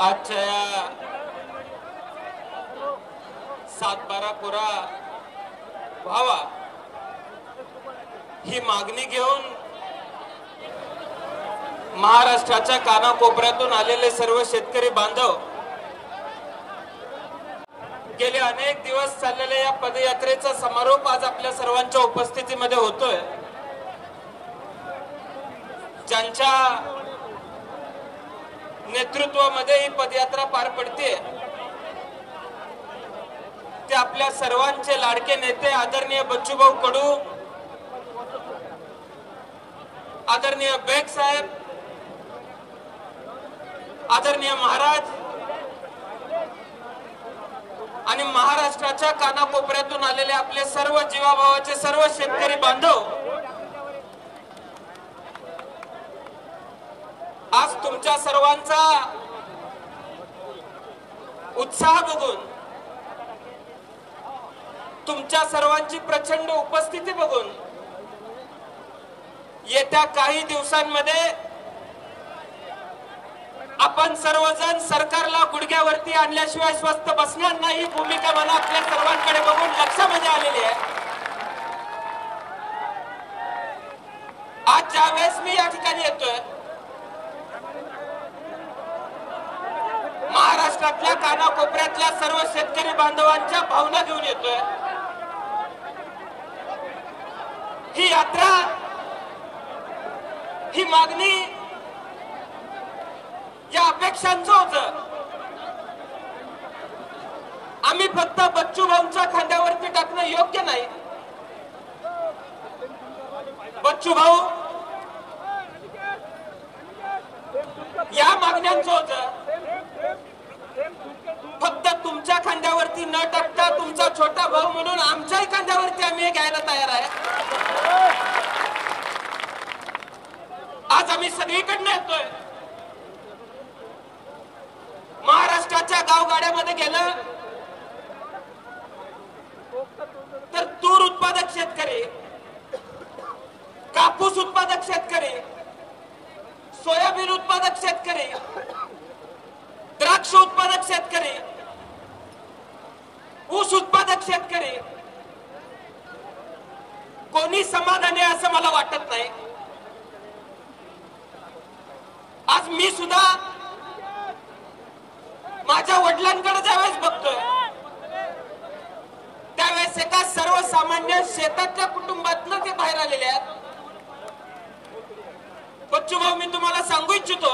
आजच्या या 7-12 कोरा व्हावा ही मागणी घेऊन महाराष्ट्राच्या कानाकोपऱ्यातून आलेले सर्व शेतकरी बांधव गेले अनेक दिवस चाललेल्या या पदयात्रेचा समारोप आज आपल्या सर्वांच्या उपस्थितीमध्ये होतोय। ज्यांच्या नेतृत्वामध्ये ही पदयात्रा पार पडते ते आपल्या सर्वांचे लाडके नेते आदरणीय बच्चूभाऊ कडू, आदरणीय बेग साहेब, आदरणीय महाराज आणि महाराष्ट्राच्या कानाकोपऱ्यातून आलेले आपले सर्व जीवाभावाचे सर्व शेतकरी बांधव आज तुमच्या सर्वांचा उत्साह बघून, तुमच्या सर्वांची प्रचंड उपस्थिती बघून येत्या काही दिवसांमध्ये आपण सर्वजण सरकारला गुडघ्यावरती आणल्याशिवाय स्वस्थ बसणार नाही भूमिका मला आपल्या सर्वांकडे बघून लक्षामध्ये आलेली आहे। आज ज्या वेळेस मी या ठिकाणी येतोय महाराष्ट्रातल्या कानाकोपऱ्यातल्या सर्व शेतकरी बांधवांच्या भावना घेऊन येतोय। ही यात्रा, ही मागणी, या अपेक्षांचं होतं। आम्ही फक्त बच्चू भाऊंच्या खांद्यावरती टाकणं योग्य नाही। बच्चू भाऊ या मागण्यांचं होतं, फक्त तुमच्या खांद्यावरती न टाकता तुमचा छोटा भाऊ म्हणून आमच्याही खांद्यावरती आम्ही घ्यायला तयार आहे। आज आम्ही सगळीकडनं येतोय। महाराष्ट्राच्या गावगाड्यामध्ये गेलं तर तूर उत्पादक शेतकरी, कापूस उत्पादक शेतकरी, सोयाबीन उत्पादक शेतकरी, द्राक्ष उत्पादक शेतकरी, ऊस उत्पादक शेतकरी कोणी समाधानी आहे असं मला वाटत नाही। आज मी सुद्धा माझ्या वडिलांकडे ज्यावेळेस बघतोय त्यावेळेस एका सर्वसामान्य शेतातल्या कुटुंबातनं ते बाहेर आलेले आहेत। बच्चू भाऊ, मी तुम्हाला सांगू इच्छितो,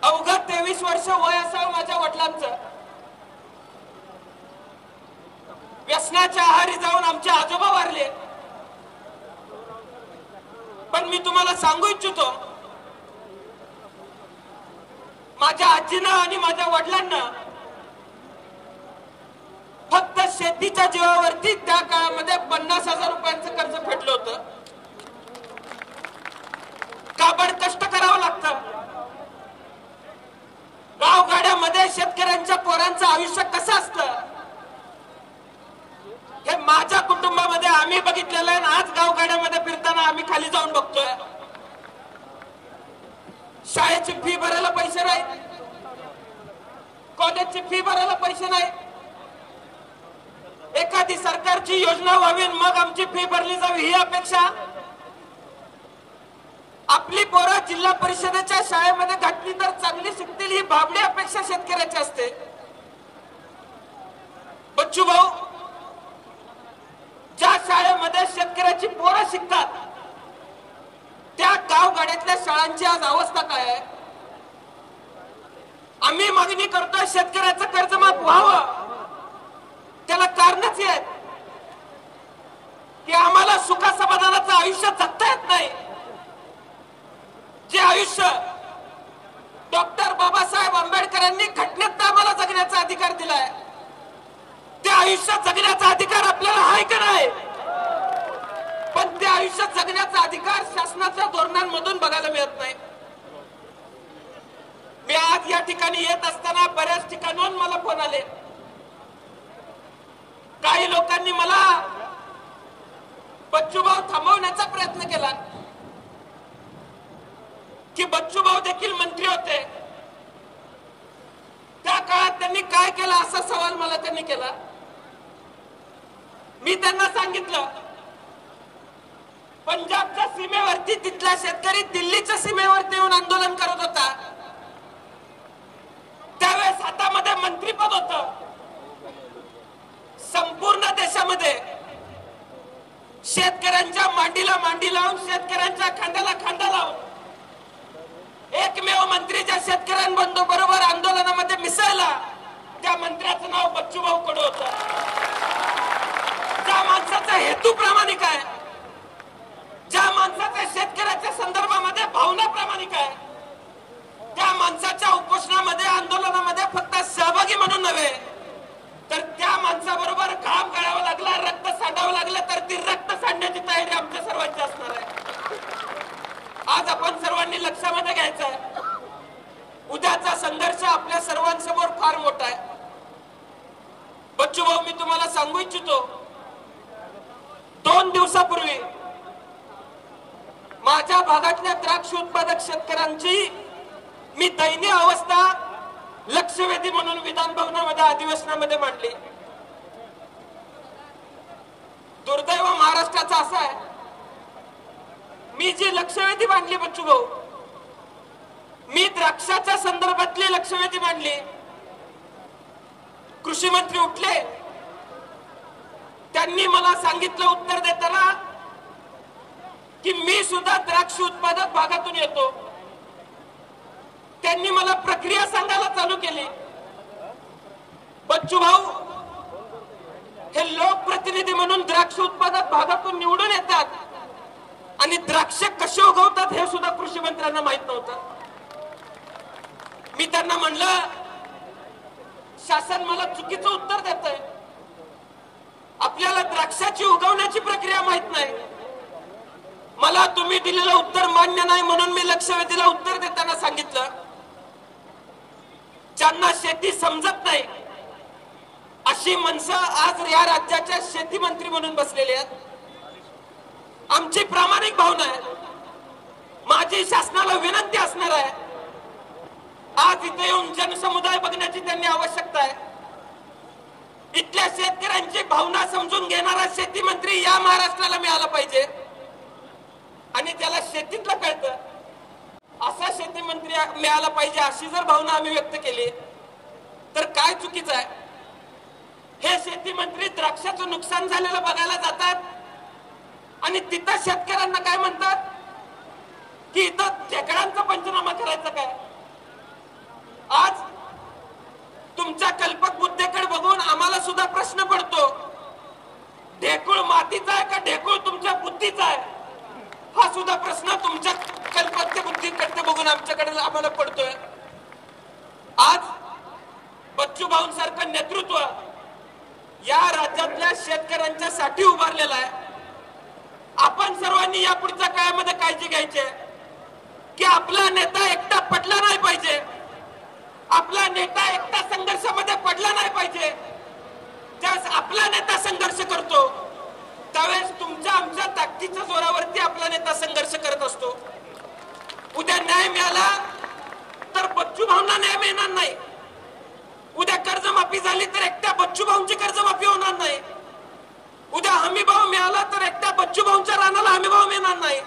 अवघं 23 वर्ष वय असावं माझ्या वडिलांचं। व्यसनाच्या आहारी जाऊन आमचे आजोबा वारले, पण मी तुम्हाला सांगू इच्छितो माझ्या आजीनं आणि माझ्या वडिलांना फक्त शेतीच्या जीवावरती त्या काळामध्ये 50,000 रुपयांचं कर्ज फेडलं होतं। काबड कष्ट करावं लागतं। गावगाड्यामध्ये शेतकऱ्यांच्या पोरांचं आयुष्य कसं असतं हे माझ्या कुटुंबामध्ये आम्ही बघितलेलं आहे। आज गावगाड्यामध्ये फिरताना आम्ही खाली जाऊन बघतोय, शाळेची फी भरायला पैसे नाही, कॉलेजची फी भरायला पैसे नाही, एखादी सरकारची योजना व्हावी मग आमची फी भरली जावी ही अपेक्षा, आपली पोरं जिल्हा परिषदेच्या शाळेमध्ये घातली तर चांगली शिकतील ही भाबडी अपेक्षा शेतकऱ्याची असते। बच्चू भाऊ, ज्या शाळेमध्ये शेतकऱ्याची पोरं शिकतात त्या गावगाड्यातल्या शाळांची आज अवस्था काय आहे? आम्ही मागणी करतोय शेतकऱ्याचं कर्जमाफ व्हावं। त्याला कारणच आहेत की आम्हाला सुख समाधानाचं आयुष्य जगता येत नाही। जे आयुष्य डॉक्टर बाबासाहेब आंबेडकरांनी घटनेत आम्हाला जगण्याचा अधिकार दिलाय ते आयुष्य जगण्याचा अधिकार आपल्याला आहे का नाही? पण ते आयुष्य जगण्याचा अधिकार शासनाच्या धोरणांमधून बघायला मिळत नाही। मी आज या ठिकाणी येत असताना बऱ्याच ठिकाणून मला फोन आले। काही लोकांनी मला बच्चूभाऊ थांबवण्याचा प्रयत्न केला, की बच्चू भाऊ देखील मंत्री होते, त्या काळात त्यांनी काय केलं असा सवाल मला त्यांनी केला. मी त्यांना सांगितलं, पंजाबच्या सीमेवरती तिथला शेतकरी दिल्लीच्या सीमेवरती येऊन आंदोलन करत होता, त्यावेळेस हातामध्ये मंत्रीपद होतं. संपूर्ण देशामध्ये शेतकऱ्यांच्या मांडीला मांडी लावून, शेतकऱ्यांच्या खांद्याला खांदा लावून एकमेव मंत्री ज्या शेतकऱ्यांबरोबर आंदोलनामध्ये मिसळला, त्या मंत्र्याचं नाव बच्चूभाऊ कडू होतं. ज्या माणसाचा हेतू प्रामाणिक आहे, ज्या माणसाच्या शेतकऱ्याच्या संदर्भामध्ये भावना प्रामाणिक आहे, त्या माणसाच्या उपोषणामध्ये, आंदोलनामध्ये फक्त सहभागी म्हणून नव्हे, तर त्या माणसाबरोबर घाम गाळावा लागला, रक्त सांडावं लागलं तर ती रक्त सांडण्याची तयारी आमच्या सर्वांची असणार आहे. आज आपण सर्वांनी लक्षामध्ये घ्यायचं आहे, उद्याचा संघर्ष आपल्या सर्वांसमोर फार मोठा आहे. बच्चू भाऊ, मी तुम्हाला सांगू इच्छितो, 2 दिवसापूर्वी माझ्या भागातल्या द्राक्ष उत्पादक शेतकऱ्यांची मी दयनीय अवस्था लक्षवेधी म्हणून विधान भवनामध्ये अधिवेशनामध्ये मांडली. दुर्दैव महाराष्ट्राचा असा आहे, मी जी लक्षवेधी मांडली बच्चू भाऊ, मी द्राक्षाच्या संदर्भातली लक्षवेधी मांडली. कृषी मंत्री उठले, त्यांनी मला सांगितलं उत्तर देताना की मी सुद्धा द्राक्ष उत्पादक भागातून येतो. त्यांनी मला प्रक्रिया सांगायला चालू केली. बच्चू भाऊ हे लोकप्रतिनिधी म्हणून द्राक्ष उत्पादक भागातून निवडून येतात आणि द्राक्ष कसे उगवतात हे सुद्धा कृषी मंत्र्यांना माहित नव्हतं. मी त्यांना म्हणलं, शासन मला चुकीचं उत्तर देतंय, आपल्याला द्राक्षाची उगवण्याची प्रक्रिया माहित नाही. मला तुम्ही दिलेलं उत्तर मान्य नाही म्हणून मी लक्षवेधीला उत्तर देताना सांगितलं, ज्यांना शेती समजत नाही अशी माणसं आज या राज्याच्या शेती मंत्री म्हणून बसलेली आहेत. आमची प्रामाणिक भावना आहे, माझी शासनाला विनंती असणार आहे, आज इथे येऊन जनसमुदाय बघण्याची त्यांनी आवश्यकता आहे. इथल्या शेतकऱ्यांची भावना समजून घेणारा शेती मंत्री या महाराष्ट्राला मिळाला पाहिजे आणि त्याला शेतीतलं कळतं असा शेती मंत्री मिळाला पाहिजे. अशी जर भावना आम्ही व्यक्त केली तर काय चुकीचं आहे? हे शेती मंत्री द्राक्षाचं नुकसान झालेलं बघायला जातात आणि तिथं शेतकऱ्यांना काय म्हणतात की इथं ढेकळांचा पंचनामा करायचा काय? आज तुमच्या कल्पक बुद्धीकडे बघून आम्हाला सुद्धा प्रश्न पडतो, ढेकूळ मातीचा आहे का ढेकूळ तुमच्या बुद्धीचा आहे? हा सुद्धा प्रश्न तुमच्या कल्पक बुद्धीकडे बघून आमच्याकडे आम्हाला पडतोय. आज बच्चू भाऊंसारखं नेतृत्व या राज्यातल्या शेतकऱ्यांच्या साठी उभारलेलं आहे. आपण सर्वांनी या पुढच्या काळामध्ये काळजी घ्यायची आहे की आपला नेता एकटा पडला नाही पाहिजे, आपला नेता एकटा संघर्षामध्ये पडला नाही पाहिजे. ज्यावेळेस आपला नेता संघर्ष करतो त्यावेळेस तुमच्या आमच्या ताकदीच्या जोरावरती आपला नेता संघर्ष करत असतो. उद्या न्याय मिळाला तर बच्चू भाऊंना न्याय मिळणार नाही. उद्या कर्जमाफी झाली तर एकट्या बच्चू भाऊंची कर्जमाफी होणार नाही. उद्या हमी भाव मिळाला तर एकट्या बच्चू भाऊंच्या रानाला हमी भाव मिळणार नाही.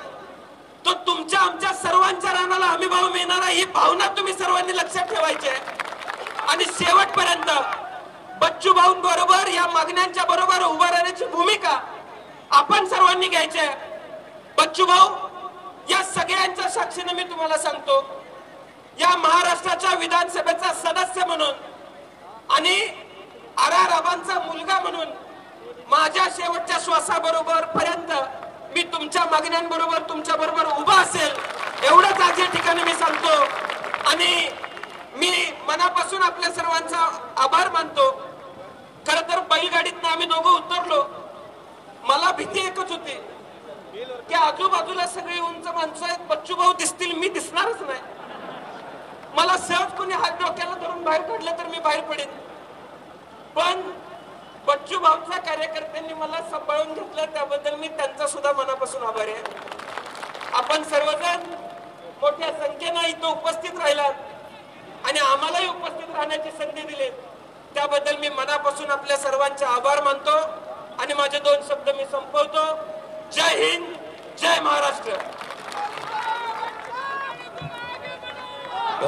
तो तुमच्या आमच्या सर्वांच्या रानाला हमी भाव मिळणारा, ही भावना तुम्ही सर्वांनी लक्षात ठेवायची आहे. आणि शेवटपर्यंत बच्चू भाऊंबरोबर या मागण्यांच्या बरोबर उभा राहण्याची भूमिका आपण सर्वांनी घ्यायची आहे. बच्चू भाऊ, या सगळ्यांच्या साक्षीने मी तुम्हाला सांगतो, या महाराष्ट्राच्या विधानसभेचा सदस्य म्हणून आणि आर.आर. आबांचा मुलगा म्हणून माझ्या शेवटच्या श्वासाबरोबर पर्यंत मी तुमच्या मागण्यांबरोबर तुमच्या बरोबर उभा असेल एवढंच आज या ठिकाणी मी सांगतो. आणि मी मनापासून आपल्या सर्वांचा आभार मानतो. खर तर बैलगाडीतनं आम्ही दोघं उतरलो, मला भीती एकच होती की आजूबाजूला सगळी उंच माणसं आहेत, बच्चू भाऊ दिसतील, मी दिसणारच नाही. मला सहज कोणी हात डोक्याला धरून बाहेर काढलं तर मी बाहेर पडेन. पण बच्चू भाऊच्या कार्यकर्त्यांनी मला सांभाळून घेतलं, त्याबद्दल मी त्यांचा सुद्धा मनापासून आभारी आहे. आपण सर्वजण मोठ्या संख्येनं इथं उपस्थित राहिलात आणि आम्हालाही उपस्थित राहण्याची संधी दिली, त्याबद्दल मी मनापासून आपल्या सर्वांचे आभार मानतो आणि माझे 2 शब्द मी संपवतो. जय हिंद, जय महाराष्ट्र.